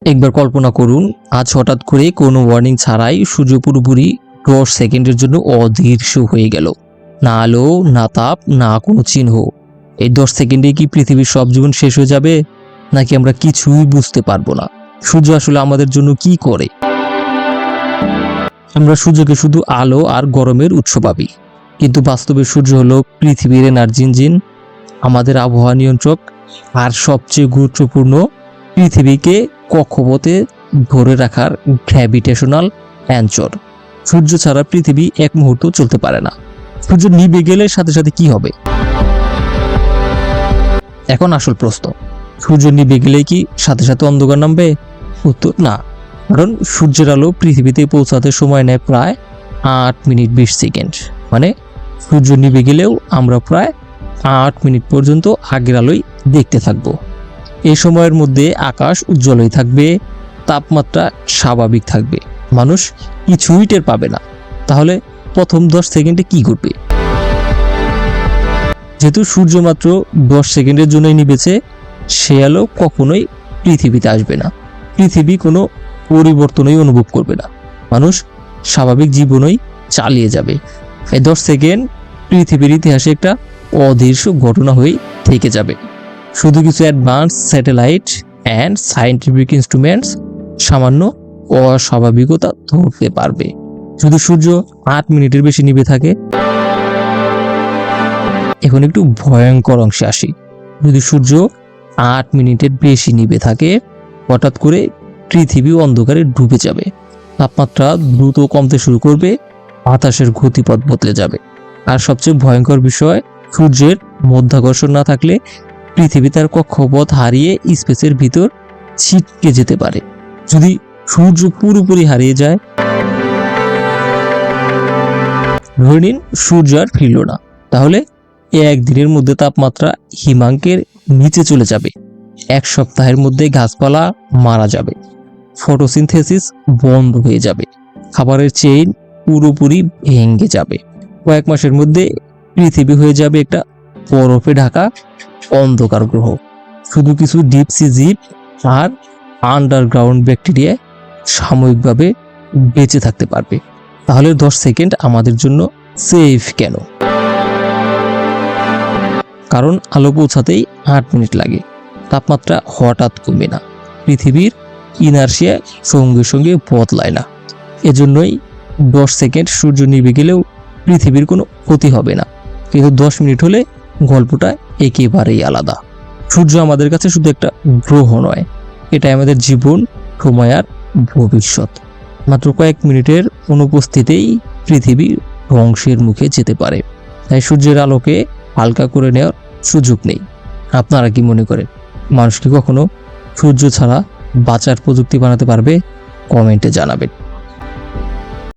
একবার কল্পনা করুন, আজ হঠাৎ করে কোনো ওয়ার্নিং ছাড়াই সূর্য পুরোপুরি 10 সেকেন্ডের জন্য অদৃশ্য হয়ে গেল। না আলো, না তাপ, না কোনো চিহ্ন। এই 10 সেকেন্ডে কি পৃথিবীর সব জীবন শেষ হয়ে যাবে, নাকি আমরা কিছুই বুঝতে পারবো না? সূর্য আসলে আমাদের জন্য কি করে? আমরা সূর্যকে শুধু আলো আর গরমের উৎস ভাবি, কিন্তু বাস্তবে সূর্য হলো পৃথিবীর এনার্জি ইঞ্জিন, আমাদের আবহাওয়া নিয়ন্ত্রক, আর সবচেয়ে গুরুত্বপূর্ণ, পৃথিবীকে কক্ষপথে ধরে রাখার গ্র্যাভিটেশনাল অ্যাঞ্চর। সূর্য ছাড়া পৃথিবী এক মুহূর্ত চলতে পারে না। সূর্য নিভে গেলে সাথে সাথে কি হবে? এখন আসল প্রশ্ন, সূর্য নিভে গেলে কি সাথে সাথে অন্ধকার নামবে? উত্তর না, কারণ সূর্যের আলো পৃথিবীতে পৌঁছাতে সময় নেয় প্রায় 8 মিনিট 20 সেকেন্ড। মানে সূর্য নিভে গেলেও আমরা প্রায় 8 মিনিট পর্যন্ত আগের আলোই দেখতে থাকব। এই সময়ের মধ্যে আকাশ উজ্জ্বলই থাকবে, তাপমাত্রা স্বাভাবিক থাকবে, মানুষ কিছুই টের পাবে না। তাহলে প্রথম 10 সেকেন্ডে কি ঘটবে? যেহেতু সূর্য মাত্র 10 সেকেন্ডের জন্যই নিভেছে, সে আলো কখনোই পৃথিবীতে আসবে না। পৃথিবী কোনো পরিবর্তনই অনুভব করবে না, মানুষ স্বাভাবিক জীবনই চালিয়ে যাবে। এই 10 সেকেন্ড পৃথিবীর ইতিহাসে একটা অদৃশ্য ঘটনা হয়ে থেকে যাবে। শুধু কিছু advance satellite and scientific instruments সামান্য অস্বাভাবিকতা ধরতে পারবে। যদি সূর্য 8 মিনিটের বেশি নিভে থাকে। এখন একটু ভয়ঙ্কর অংশে আসি। যদি সূর্য 8 মিনিটের বেশি নিভে থাকে, হঠাৎ করে পৃথিবী অন্ধকারে ডুবে যাবে, তাপমাত্রা দ্রুত কমতে শুরু করবে, বাতাসের গতিপথ বদলে যাবে। আর সবচেয়ে ভয়ঙ্কর বিষয়, সূর্যের মধ্যাকর্ষণ না থাকলে পৃথিবী তার কক্ষপথ হারিয়ে স্পেসের ভিতর ছিটকে যেতে পারে। যদি সূর্য পুরোপুরি হারিয়ে যায়, ধরে নিন সূর্য আর ফিরল না, তাহলে একদিনের মধ্যে তাপমাত্রা হিমাঙ্কের নিচে চলে যাবে। 1 সপ্তাহের মধ্যে গাছপালা মারা যাবে, ফটোসিনথেসিস বন্ধ হয়ে যাবে, খাবারের চেইন পুরোপুরি ভেঙে যাবে। কয়েক মাসের মধ্যে পৃথিবী হয়ে যাবে একটা বরফে ঢাকা অন্ধকার গ্রহ। শুধু কিছু ডিপ সি জীব আর আন্ডারগ্রাউন্ড ব্যাকটেরিয়া সাময়িকভাবে বেঁচে থাকতে পারবে। তাহলে 10 সেকেন্ড আমাদের জন্য সেফ কেন? কারণ আলো পৌঁছাতেই 8 মিনিট লাগে, তাপমাত্রা হঠাৎ কমে না, পৃথিবীর ইনার্শিয়া সঙ্গে সঙ্গে বদলায় না। এজন্যই 10 সেকেন্ড সূর্য নিভে গেলেও পৃথিবীর কোনো ক্ষতি হবে না। কিন্তু 10 মিনিট হলে গল্পটা একেবারেই আলাদা। সূর্য আমাদের কাছে শুধু একটা গ্রহ নয়, এটা আমাদের জীবন, সময় আর ভবিষ্যৎ। মাত্র কয়েক মিনিটের অনুপস্থিতিতেই পৃথিবী ধ্বংসের মুখে যেতে পারে। তাই সূর্যের আলোকে হালকা করে নেওয়ার সুযোগ নেই। আপনারা কি মনে করেন, মানুষ কি কখনো সূর্য ছাড়া বাঁচার প্রযুক্তি বানাতে পারবে? কমেন্টে জানাবেন।